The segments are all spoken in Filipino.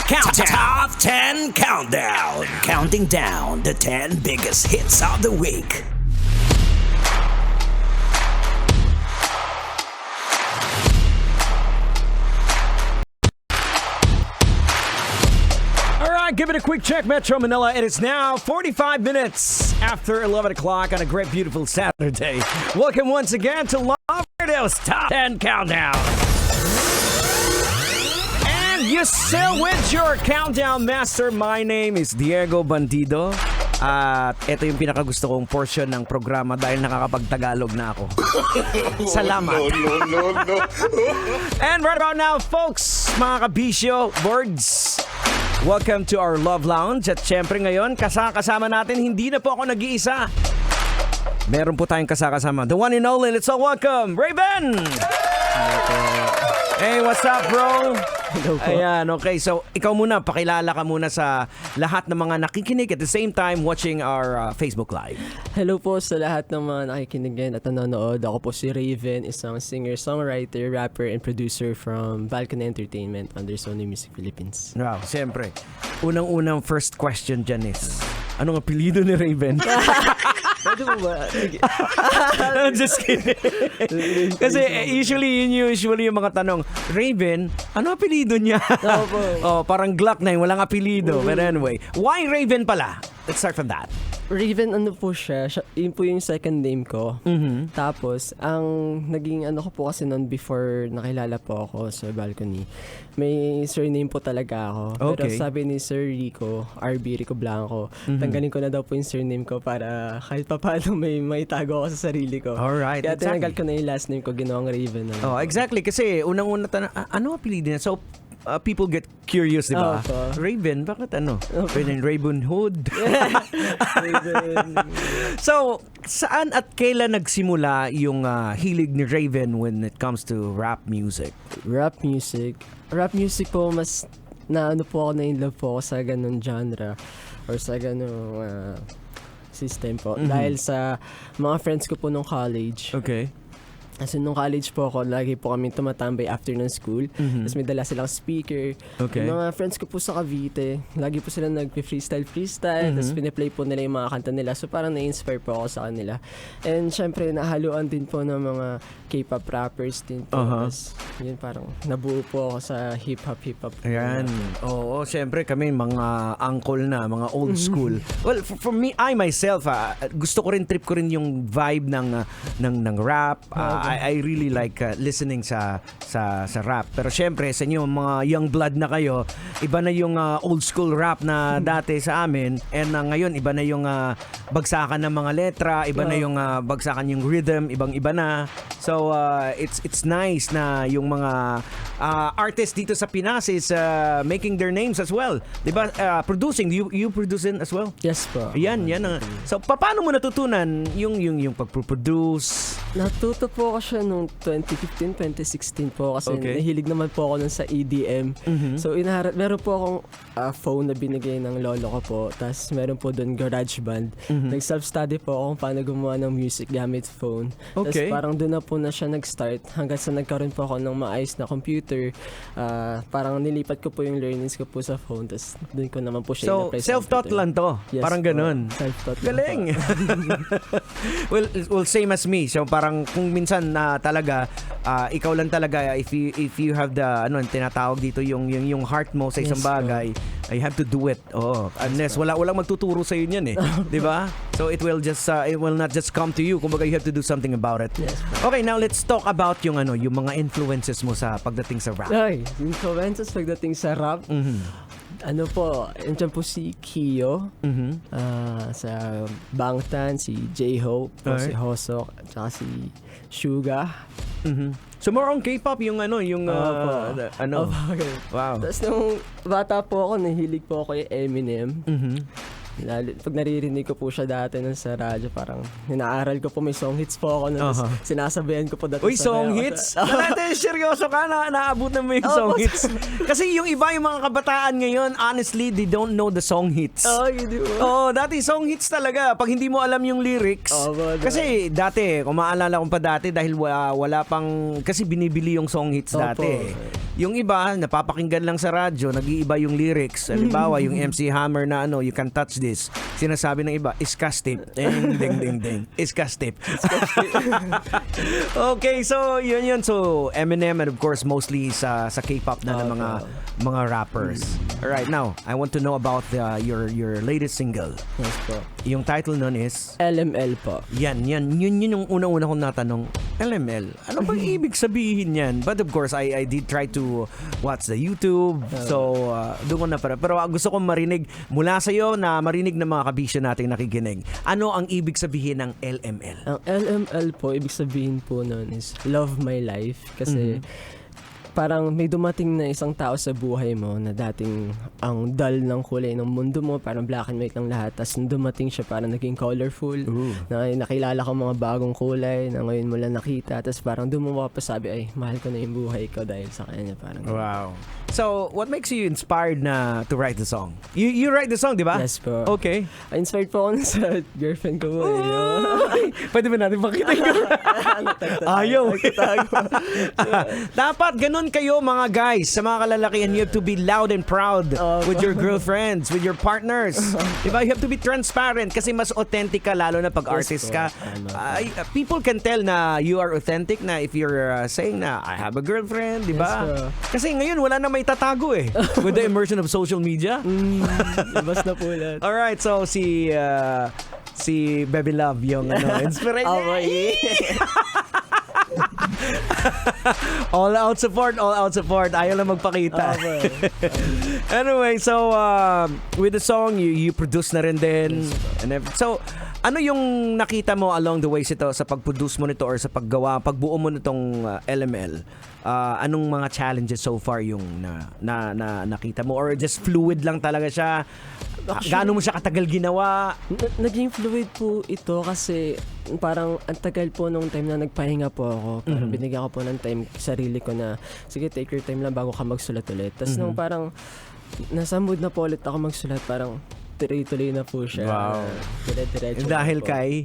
Top 10 Countdown. Counting down the 10 biggest hits of the week. Give it a quick check, Metro Manila. It is now 45 minutes after 11 o'clock on a great, beautiful Saturday. Welcome once again to Love Radio's Top 10 Countdown. And you still with your Countdown Master. My name is Diego Bandido. At ito yung pinakagusto kong portion ng programa dahil nakakapag-Tagalog na ako. Salamat. No. And right about now, folks, mga kabisyo, boards, welcome to our Love Lounge. At syempre ngayon, kasama natin, hindi na po ako nag-iisa. Meron po tayong kasama. The one and only, let's all welcome, Raven! Hey, what's up, bro? Hello po. Ayan, okay. So, ikaw muna, pakilala ka muna sa lahat ng mga nakikinig at the same time watching our Facebook Live. Hello po sa lahat ng mga nakikinig at nanonood. Ako po si Raven, isang singer, songwriter, rapper, and producer from Balcony Entertainment under Sony Music Philippines. Wow, siyempre. Unang-unang first question dyan is, anong apelido ni Raven? Pwede mo ba? I'm just kidding. Kasi usually yung mga tanong, Raven, ano apelido niya? Oh, parang Glock na walang apelido. But anyway, why Raven pala? Let's start from that. Raven, ano po siya? Yun po yung second name ko. Mm-hmm. Tapos, ang naging ano ko po kasi noon before nakilala po ako sa Balcony, may surname po talaga ako. Okay. Pero sabi ni Sir Rico, Rico Blanco, tanggalin ko na daw po yung surname ko para kahit papaano may maitago ako sa sarili ko. Alright, Kaya exactly. tinanggal ko na yung last name ko, ginawang Raven. Oh, exactly. Kasi unang-una ano apelido niya? So, people get curious, di ba? Raven, bakit ano? Pwede Raven Hood. So, saan at kailan nagsimula yung hilig ni Raven when it comes to rap music? Rap music po, mas na ano po ako, na in love po ako sa ganun genre or sa ganun system po. Dahil sa mga friends ko po nung college. Okay. Kasi nung college po ako, lagi po kami tumatambay after ng school. Tapos may dala silang speaker. Okay. Yung mga friends ko po sa Cavite, lagi po sila nag-freestyle. Tapos piniplay po nila yung mga kanta nila. So parang na-inspire po ako sa kanila. And syempre, nahaluan din po ng mga K-pop rappers din po. Tapos yun, parang nabuo po ako sa hip-hop. Ayan. Oo, syempre kami mga uncle na, mga old school. Well, for me, I myself, gusto ko rin, trip ko rin yung vibe ng rap. I really like listening sa rap. Pero syempre, sa inyo, mga young blood na kayo, iba na yung old school rap na dati sa amin. And ngayon, iba na yung bagsakan ng mga letra, iba na yung bagsakan yung rhythm, ibang-iba na. So, it's nice na yung mga artists dito sa Pinas is making their names as well. Diba? Producing, you producing as well? Yes po. Yan. So, paano mo natutunan yung pag-produce? Natuto po ako siya nung 2015, 2016 po kasi nahilig naman po ako nun sa EDM. So, meron po akong phone na binigay ng lolo ko po. Tapos, meron po doon GarageBand. Nag-self-study po ako kung paano gumawa ng music gamit phone. Tapos, parang doon na po na siya nag-start hanggang sa nagkaroon po ako ng maayos na computer. Parang nilipat ko po yung learnings ko po sa phone. Tapos, doon ko naman po siya So, self-taught lang to? Yes, parang ganun? Self-taught galing! well, same as me. So, parang kung minsan na talaga ikaw lang talaga if you have the tinatawag dito yung heart mo sa isang bagay, you have to do it. Unless walang magtuturo sa iyo niyan 'di ba? So it will not just come to you. Kumbaga you have to do something about it. Yes, okay, now let's talk about yung mga influences mo sa pagdating sa rap. Influences pagdating sa rap. Ano po, nandiyan po si Kyo, sa Bangtan, si J-Hope, si Hosok, at saka si Suga. So more on K-pop yung okay. Wow. Tapos nung bata po ako, nahilig po ako kay Eminem. Pag naririnig ko po siya dati nun sa radyo, parang ninaaral ko po, may song hits po ako nun. Sinasabayan ko po dati. Uy, song hits? Dati, seryoso ka na naabot na mo yung song hits. Kasi yung iba, yung mga kabataan ngayon, honestly, they don't know the song hits. Hindi mo. Dati song hits talaga. Pag hindi mo alam yung lyrics. Kasi dati, kung maalala ko pa dati, dahil wala pang, kasi binibili yung song hits dati. Yung iba, napapakinggan lang sa radyo, nag-iiba yung lyrics. Halimbawa, yung MC Hammer na you can touch this. Sinasabi ng iba, iskastip. Ding, ding, ding, ding. Iskastip. Okay, so yun. So, Eminem and of course, mostly sa K-pop na ng mga rappers. Alright, now, I want to know about your latest single. Yes po. Yung title nun is? LML po. Yun yung unang-una kong natanong. LML. Ano bang ibig sabihin yan? But of course, I did try to watch the YouTube. So, doon ko na para. Pero gusto kong marinig mula sa'yo na marinig ng mga kabisyo nating nakikinig. Ano ang ibig sabihin ng LML? Ang LML po, ibig sabihin po nun is Love My Life. Kasi parang may dumating na isang tao sa buhay mo na dating ang dull ng kulay ng mundo mo, parang black and white lang lahat. Tapos dumating siya, parang naging colorful. Na nakilala ka mga bagong kulay na ngayon mo lang nakita. Tapos parang doon mo mapasabi, ay, mahal ko na yung buhay ko dahil sa kanya. Parang wow. So, what makes you inspired na to write the song? You write the song, di ba? Yes po. Okay. Inspired po ako sa girlfriend ko po. Pwede ba natin pakita yung ayaw. Dapat ganun kayo mga guys, sa mga kalalakihan, you have to be loud and proud with your girlfriends, with your partners. Diba? You have to be transparent kasi mas authentic ka lalo na pag artist ka. People can tell na you are authentic na if you're saying na I have a girlfriend, diba? Kasi ngayon wala na may tatago eh. With the immersion of social media. Labas na po lahat. Alright, so si Baby Love yung inspiration. All out support. Ayaw lang magpakita. Anyway, so with the song, you produce na rin din. So, ano yung nakita mo along the way sa pag-produce mo nito or sa pagbuo mo nitong LML? Anong mga challenges so far yung nakita mo? Or just fluid lang talaga siya? Gaano mo siya katagal ginawa? Naging fluid po ito kasi parang ang tagal po nung time na nagpahinga po ako. Parang binigyan ko po ng time sarili ko na, sige, take your time lang bago ka magsulat ulit. Tapos nung parang nasa mood na po ulit ako magsulat, parang tuloy-tuloy na po siya. Wow. Dire-diretso Dahil po. kay?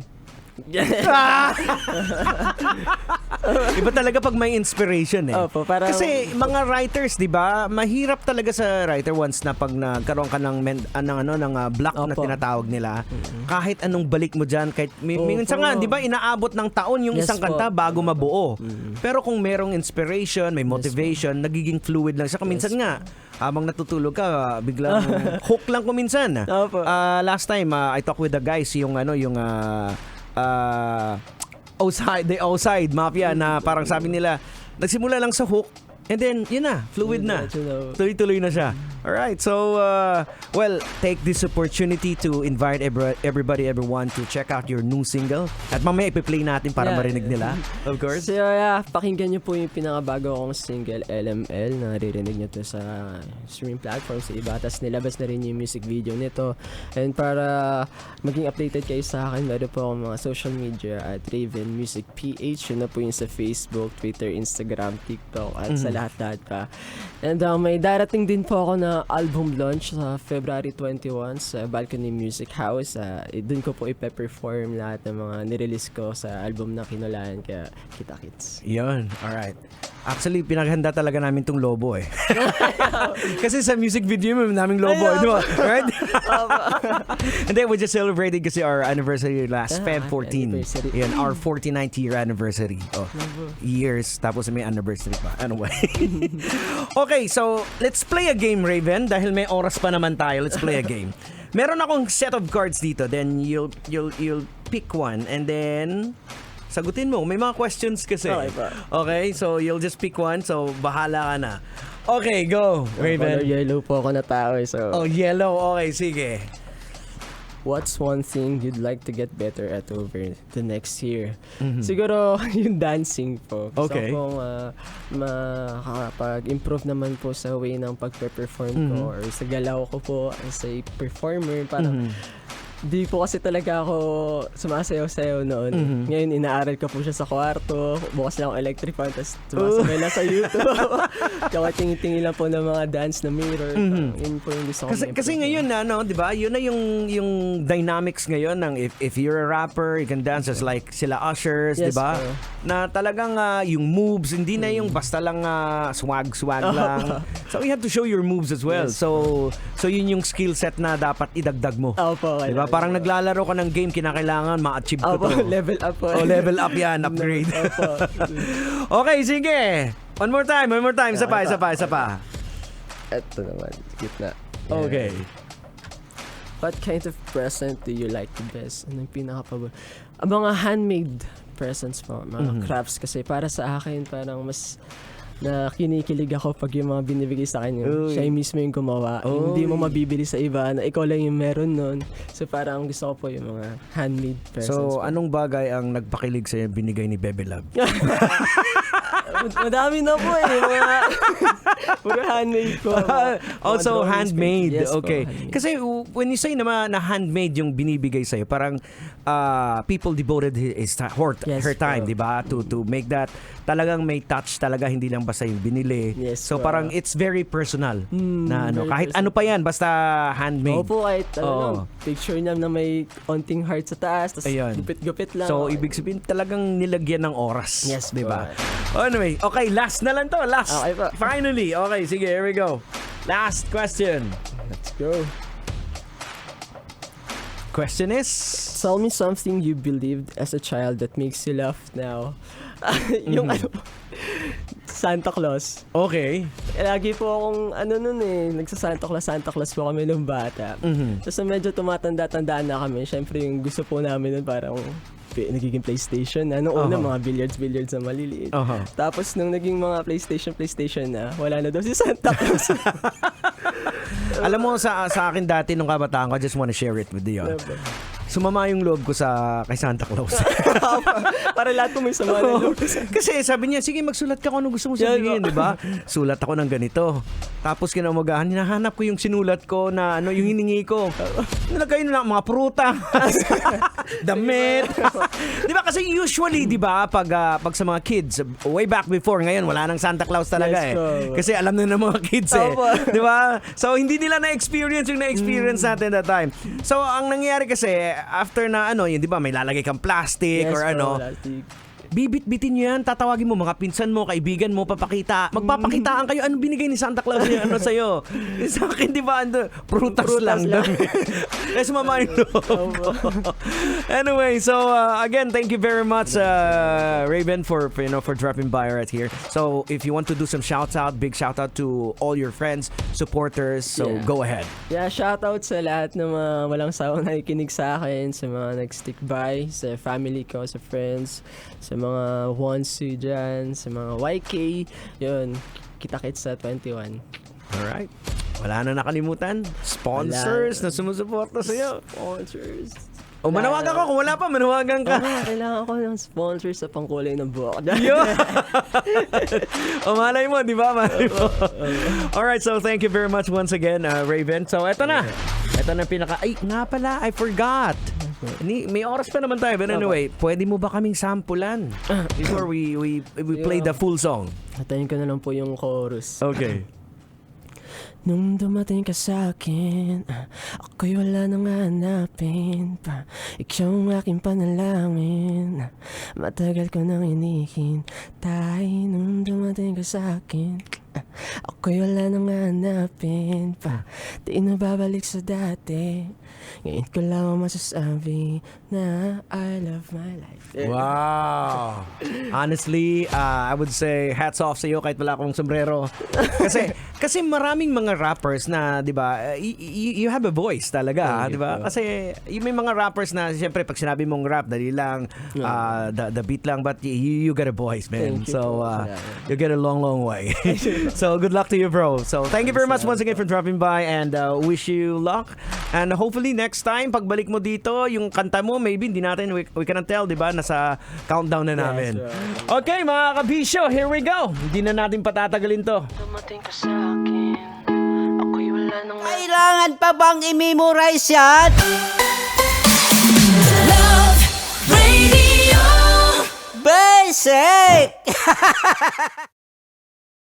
Iba talaga pag may inspiration eh. Opo, parang, kasi mga writers, 'di ba? Mahirap talaga sa writer once na pag nagkaroon ka ng block na tinatawag nila. Kahit anong balik mo diyan, kahit minsan nga, 'di ba, inaabot ng taon yung isang kanta bago mabuo. Pero kung merong inspiration, may motivation, nagiging fluid lang siya. Minsan nga habang natutulog ka, biglang hook lang kuminsan. Last time I talked with the guys yung outside mafia na parang sabi nila nagsimula lang sa hook and then yun na, fluid na, tuloy-tuloy na siya. Alright, so well, take this opportunity to invite everyone to check out your new single at mamaya ipi-play natin para marinig nila, of course. So pakinggan nyo po yung pinakabago kong single, LML, na naririnig nyo to sa streaming platforms sa iba. Tapos nilabas na rin yung music video nito. And para maging updated kayo sa akin, meron po akong mga social media at Raven Music PH. Yun na po yung sa Facebook, Twitter, Instagram, TikTok at sa lahat-lahat pa. And may darating din po ako na album launch sa February 21 sa Balcony Music House. Doon ko po ipe-perform lahat ng mga nirelease ko sa album na kinulaan, kaya kita-kits. Yun, alright. Actually, pinaghanda talaga namin tong lobo eh. Kasi sa music video may naming lobo, di ba? Right? And then we just celebrated kasi our anniversary last Feb 14. Yan, our 49th year anniversary. Years, tapos may anniversary pa. Anyway. Okay, so let's play a game, Raven. Dahil may oras pa naman tayo, let's play a game. Meron akong set of cards dito. Then you'll pick one and then sagutin mo. May mga questions kasi. Okay, so you'll just pick one. So, bahala ka na. Okay, go, Raven. Color yellow po ako na tao. So, yellow. Okay, sige. What's one thing you'd like to get better at over the next year? Siguro yung dancing po. Okay. Gusto kong makakapag-improve naman po sa way ng pag-perform ko or sa galaw ko po as a performer. Parang Di po kasi talaga ako sumasayaw-sayaw noon. Ngayon, inaaral ko po siya sa kwarto. Bukas lang ang electric fan, tapos sumasabay lang sa YouTube. Tsaka tingi-tingi lang po ng mga dance na mirror. Yun po yung gusto ko. Kasi ngayon na, di ba? Yun na yung dynamics ngayon ng if you're a rapper, you can dance as like sila ushers, di Yes, ba? po. Na talagang yung moves, hindi na yung basta lang swag lang. So you have to show your moves as well. Yes, So yun yung skill set na dapat idagdag mo. Opo, Di ba? Parang naglalaro ka ng game, kinakailangan ma-achieve ko Opo, to. level up po. Oh, level up yan, upgrade. Opo. Okay, sige. One more time. Isa pa. Ito naman, gitna. Okay. What kind of present do you like the best? Anong pinaka-pabor? Mga handmade presents po, mga crafts. Kasi para sa akin, parang mas na kinikilig ako pag yung mga binibigay sa akin Uy. siya yung mismo yung gumawa. Uy. Hindi mo mabibili sa iba na ikaw lang yung meron nun. So parang gusto ko po yung mga handmade presents. So, po. anong bagay ang nagpakilig sa'yo binigay ni Bebe Love? Madami na po mga puro handmade po. Also Mga drawings handmade. po. Yes po, Okay. handmade. Kasi when you say naman na handmade yung binibigay sa'yo, parang people devoted her time, po. di ba? To make that talagang may touch talaga, hindi lang basta yung binili. Yes So po. parang it's very personal na ano, very kahit personal. ano pa yan, basta handmade. Opo, kahit Oo. picture niya na may onting heart sa taas, tapos Ayun. gupit-gupit lang. So, ibig sabihin talagang nilagyan ng oras. Yes, di ba? po. Anyway, okay, last na lang to. Last. Okay po. Finally. Okay, sige, here we go. Last question. Let's go. Question is? Tell me something you believed as a child that makes you laugh now. Yung Santa Claus. Okay. Lagi po akong Santa Claus po kami nung bata. Tapos medyo tumatanda-tandaan na kami. Siyempre yung gusto po namin nun parang nagiging PlayStation na. Noong una, mga billiards na maliliit. Tapos nung naging mga PlayStation na, wala na daw si Santa Claus. Alam mo, sa akin dati nung kabataan ko, I just wanna share it with you. Sumama yung loob ko kay Santa Claus. Para lahat po may sama ng loob. Kasi sabi niya, sige magsulat ka kung ano gusto mo sabihin, di ba? Sulat ako ng ganito. Tapos kinaumagahan, hinahanap ko yung sinulat ko na yung hiningi ko. Nilagay na mga pruta, damit. Di ba? Kasi usually, di ba, pag sa mga kids, way back before, ngayon, wala nang Santa Claus talaga Kasi alam na ng mga kids Di ba? So, hindi nila na-experience yung na-experience natin that time. So, ang nangyayari kasi, after na yun, di ba, may lalagay kang plastic or plastic. bibit-bitin nyo yan, tatawagin mo mga pinsan mo, kaibigan mo, magpapakitaan kayo, ano binigay ni Santa Claus niya, sa'yo. Sa akin, di ba, prutas lang. Eh, sumama yung loob ko. Anyway, so, again, thank you very much, Raven, for dropping by right here. So, if you want to do some shout-out, big shout-out to all your friends, supporters, so go ahead. Yeah, shout-out sa lahat ng mga walang sawang nakikinig sa akin, sa mga nag-stick by, sa family ko, sa friends, sa mga Wonsu dyan, sa mga YK, yun, kita-kits sa 21. Alright. Wala na nakalimutan. Sponsors na sumusuporta sa'yo. Sponsors. O manawagan ko, kung wala pa, manawagan ka. Kailangan ko ng sponsors sa pangkulay ng buhok. Yun! O malay mo, di ba? Malay mo. Alright, so thank you very much once again, Raven. So eto na. Ito na ay nga pala, I forgot. May oras pa naman tayo. But anyway, pwede mo ba kaming sampulan before we play the full song? Hatayin ko na lang po yung chorus. Okay. Nung dumating ka sa akin, ako'y wala nang hanapin pa. Ikaw ang aking panalangin, matagal ko nang hinihintay. Nung dumating ka sa akin, ako'y wala nang hanapin pa. Di na babalik sa dati, ngayon ko lang masasabi na I love my life. Wow. Honestly, I would say hats off sa iyo kahit wala akong sombrero. Kasi maraming mga rappers na, 'di ba, you have a voice talaga, 'di ba? Kasi may mga rappers na siyempre pag sinabi mong rap, dali lang, the beat lang, but you got a voice, man. So you get a long way. So good luck to you, bro. So thank you very much once again for dropping by, and wish you luck. And hopefully next time pagbalik mo dito, yung kanta mo maybe hindi natin, we cannot tell, 'di ba? Nasa countdown na namin. Okay, mga kabisyo, here we go. Hindi na natin patatagalin to. Dumating ka sa akin, ako'y wala nang Kailangan pa bang i-memorize yan? Basic!